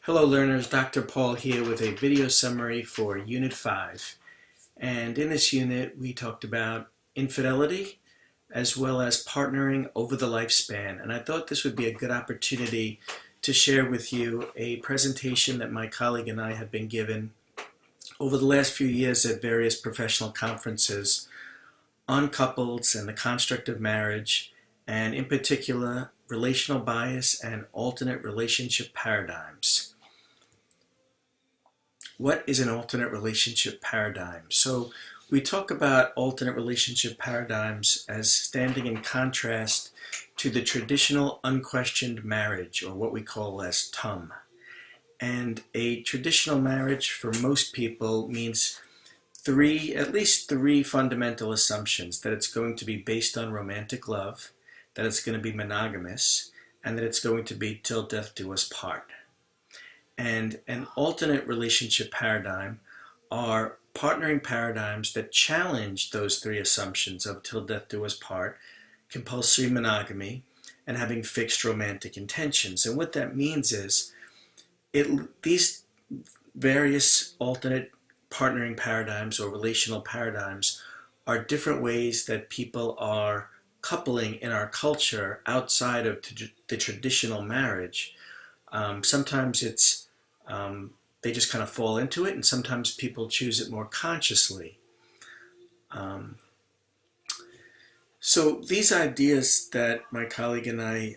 Hello learners, Dr. Paul here with a video summary for Unit 5. And in this unit we talked about infidelity as well as partnering over the lifespan. And I thought this would be a good opportunity to share with you a presentation that my colleague and I have been given over the last few years at various professional conferences on couples and the construct of marriage, and in particular relational bias and alternate relationship paradigms. What is an alternate relationship paradigm? So we talk about alternate relationship paradigms as standing in contrast to the traditional unquestioned marriage, or what we call as TUM. And a traditional marriage for most people means at least three fundamental assumptions: that it's going to be based on romantic love, that it's going to be monogamous, and that it's going to be till death do us part. And an alternate relationship paradigm are partnering paradigms that challenge those three assumptions of till death do us part, compulsory monogamy, and having fixed romantic intentions. And what that means is these various alternate partnering paradigms or relational paradigms are different ways that people are coupling in our culture outside of the traditional marriage. Sometimes they just kind of fall into it, and sometimes people choose it more consciously. So these ideas that my colleague and I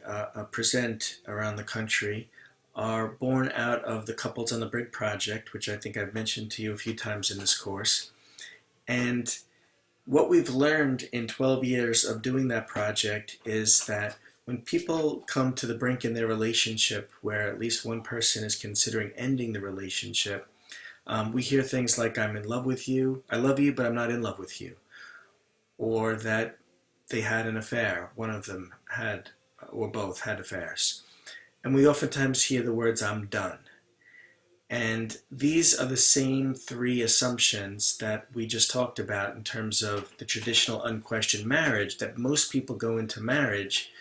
present around the country are born out of the Couples on the Brink project, which I think I've mentioned to you a few times in this course. And what we've learned in 12 years of doing that project is that when people come to the brink in their relationship, where at least one person is considering ending the relationship, we hear things like, "I'm in love with you, I love you, but I'm not in love with you." Or that they had an affair, one of them had, or both had affairs. And we oftentimes hear the words, "I'm done." And these are the same three assumptions that we just talked about in terms of the traditional unquestioned marriage, that most people go into marriage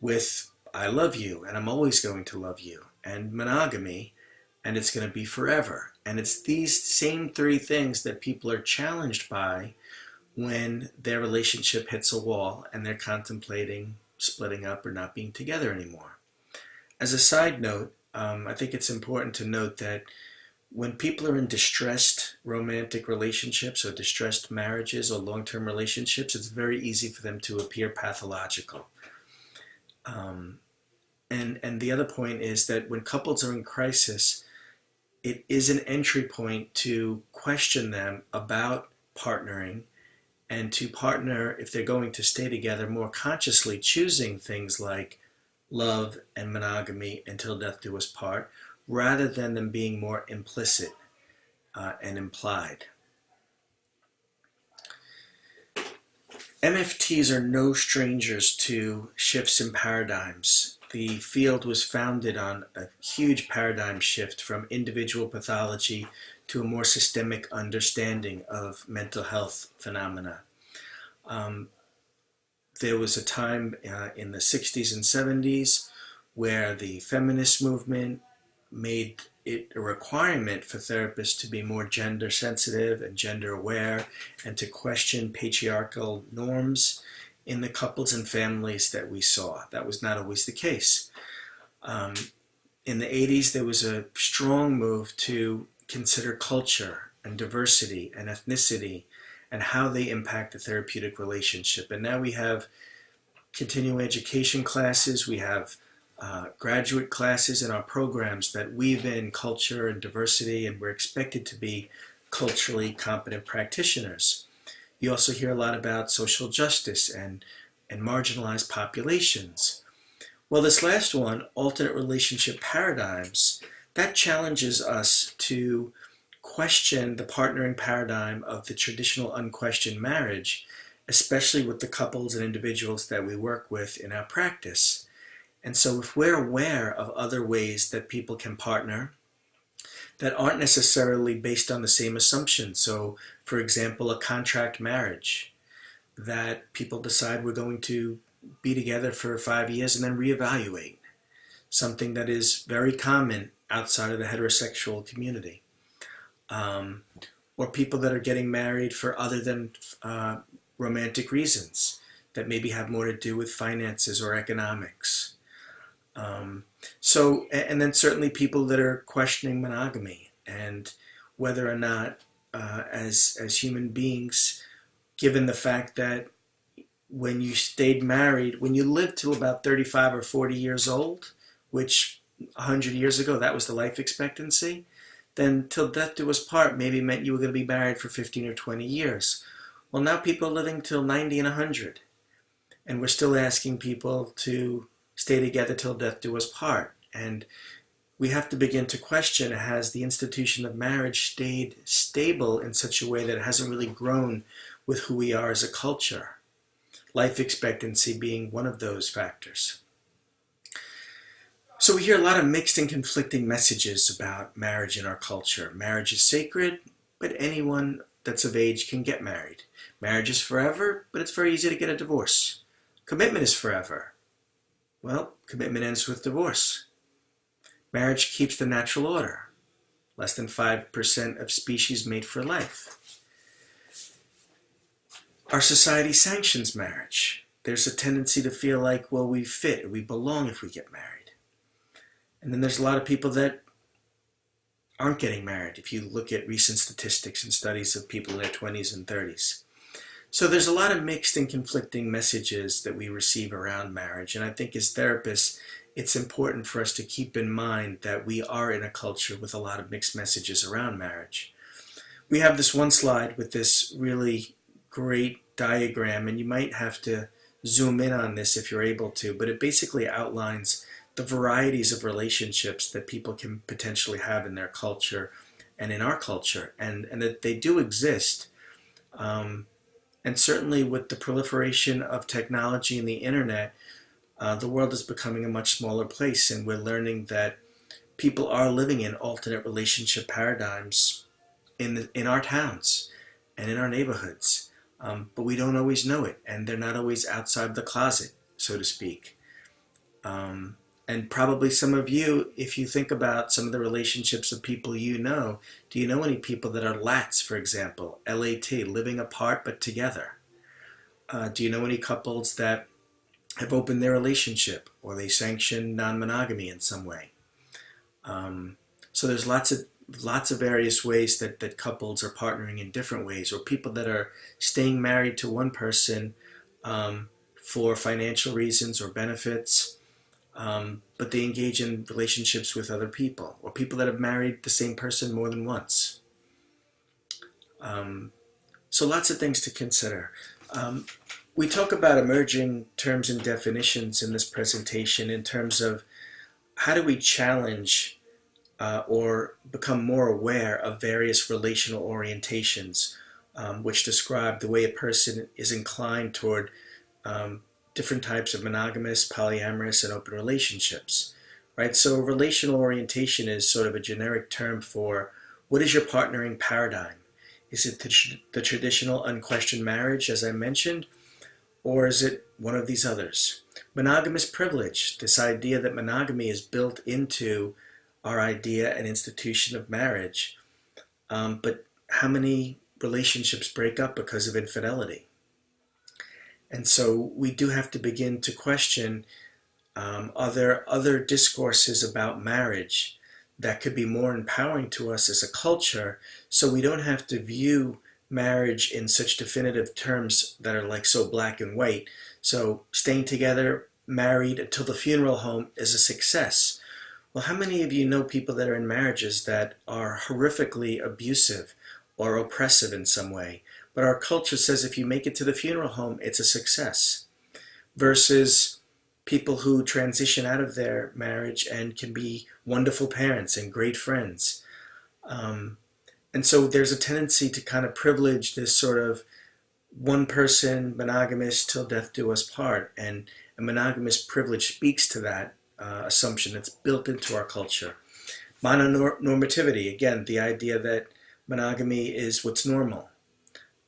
with "I love you, and I'm always going to love you," and monogamy, and it's going to be forever. And it's these same three things that people are challenged by when their relationship hits a wall and they're contemplating splitting up or not being together anymore. As a side note, I think it's important to note that when people are in distressed romantic relationships or distressed marriages or long-term relationships, it's very easy for them to appear pathological. And the other point is that when couples are in crisis, it is an entry point to question them about partnering, and to partner, if they're going to stay together, more consciously choosing things like love and monogamy until death do us part, rather than them being more implicit and implied. MFTs are no strangers to shifts in paradigms. The field was founded on a huge paradigm shift from individual pathology to a more systemic understanding of mental health phenomena. There was a time in the 60s and 70s where the feminist movement made it a requirement for therapists to be more gender sensitive and gender aware, and to question patriarchal norms in the couples and families that we saw. That was not always the case. In the 80s, there was a strong move to consider culture and diversity and ethnicity and how they impact the therapeutic relationship. And now we have continuing education classes, we have graduate classes in our programs that weave in culture and diversity, and we're expected to be culturally competent practitioners. You also hear a lot about social justice and marginalized populations. Well, this last one, alternate relationship paradigms, that challenges us to question the partnering paradigm of the traditional unquestioned marriage, especially with the couples and individuals that we work with in our practice. And so if we're aware of other ways that people can partner that aren't necessarily based on the same assumptions, so for example, a contract marriage, that people decide we're going to be together for 5 years and then reevaluate, something that is very common outside of the heterosexual community, um, or people that are getting married for other than romantic reasons that maybe have more to do with finances or economics. Um, and then certainly people that are questioning monogamy and whether or not, as human beings, given the fact that when you stayed married, when you lived till about 35 or 40 years old, which 100 years ago that was the life expectancy, then till death do us part maybe meant you were going to be married for 15 or 20 years. Well, now people are living till 90 and 100, and we're still asking people to stay together till death do us part. And we have to begin to question, has the institution of marriage stayed stable in such a way that it hasn't really grown with who we are as a culture? Life expectancy being one of those factors. So we hear a lot of mixed and conflicting messages about marriage in our culture. Marriage is sacred, but anyone that's of age can get married. Marriage is forever, but it's very easy to get a divorce. Commitment is forever. Well, commitment ends with divorce. Marriage keeps the natural order. Less than 5% of species mate for life. Our society sanctions marriage. There's a tendency to feel like, well, we fit, or we belong if we get married. And then there's a lot of people that aren't getting married, if you look at recent statistics and studies of people in their 20s and 30s. So there's a lot of mixed and conflicting messages that we receive around marriage. And I think as therapists, it's important for us to keep in mind that we are in a culture with a lot of mixed messages around marriage. We have this one slide with this really great diagram, and you might have to zoom in on this if you're able to, but it basically outlines the varieties of relationships that people can potentially have in their culture and in our culture, and that they do exist. And certainly with the proliferation of technology and the internet, the world is becoming a much smaller place, and we're learning that people are living in alternate relationship paradigms in our towns and in our neighborhoods. But we don't always know it, and they're not always outside the closet, so to speak. And probably some of you, if you think about some of the relationships of people you know, do you know any people that are lats, for example, L-A-T, living apart but together? Do you know any couples that have opened their relationship, or they sanction non-monogamy in some way? So there's lots of various ways that couples are partnering in different ways, or people that are staying married to one person for financial reasons or benefits, but they engage in relationships with other people, or people that have married the same person more than once. So lots of things to consider. We talk about emerging terms and definitions in this presentation in terms of how do we challenge or become more aware of various relational orientations, which describe the way a person is inclined toward different types of monogamous, polyamorous, and open relationships, right? So relational orientation is sort of a generic term for what is your partnering paradigm? Is it the traditional unquestioned marriage, as I mentioned, or is it one of these others? Monogamous privilege, this idea that monogamy is built into our idea and institution of marriage, but how many relationships break up because of infidelity? And so we do have to begin to question, are there other discourses about marriage that could be more empowering to us as a culture, so we don't have to view marriage in such definitive terms that are like so black and white. So staying together, married until the funeral home is a success. Well, how many of you know people that are in marriages that are horrifically abusive or oppressive in some way? But our culture says if you make it to the funeral home, it's a success. Versus people who transition out of their marriage and can be wonderful parents and great friends. And so there's a tendency to kind of privilege this sort of one person, monogamous, till death do us part. And a monogamous privilege speaks to that assumption that's built into our culture. Mononormativity, again, the idea that monogamy is what's normal.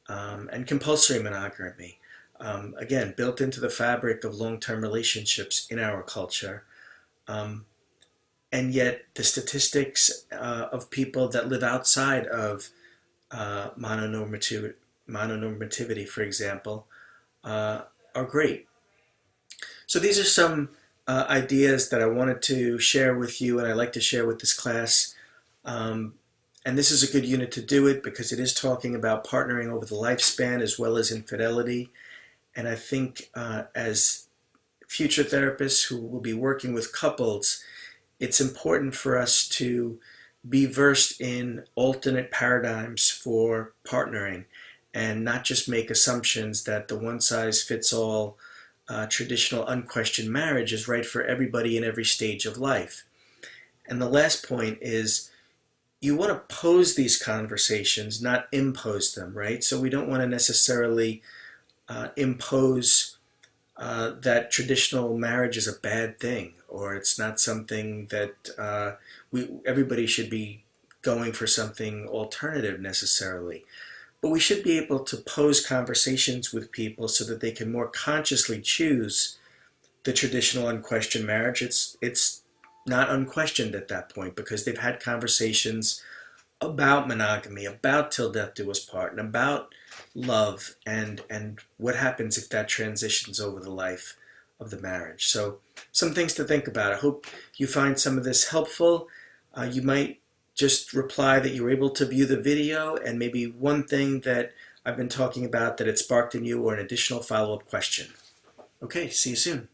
And compulsory monogamy, again, built into the fabric of long-term relationships in our culture. and yet the statistics of people that live outside of mononormativity, for example, uh, are great. So these are some ideas that I wanted to share with you, and I like to share with this class. Um, and this is a good unit to do it because it is talking about partnering over the lifespan as well as infidelity. And I think as future therapists who will be working with couples, it's important for us to be versed in alternate paradigms for partnering and not just make assumptions that the one size fits all traditional unquestioned marriage is right for everybody in every stage of life. And the last point is you want to pose these conversations, not impose them, right? So we don't want to necessarily impose that traditional marriage is a bad thing, or it's not something that everybody should be going for something alternative necessarily. But we should be able to pose conversations with people so that they can more consciously choose the traditional unquestioned marriage. It's not unquestioned at that point because they've had conversations about monogamy, about till death do us part, and about love and what happens if that transitions over the life of the marriage. So some things to think about. I hope you find some of this helpful. You might just reply that you were able to view the video and maybe one thing that I've been talking about that it sparked in you or an additional follow-up question. Okay, see you soon.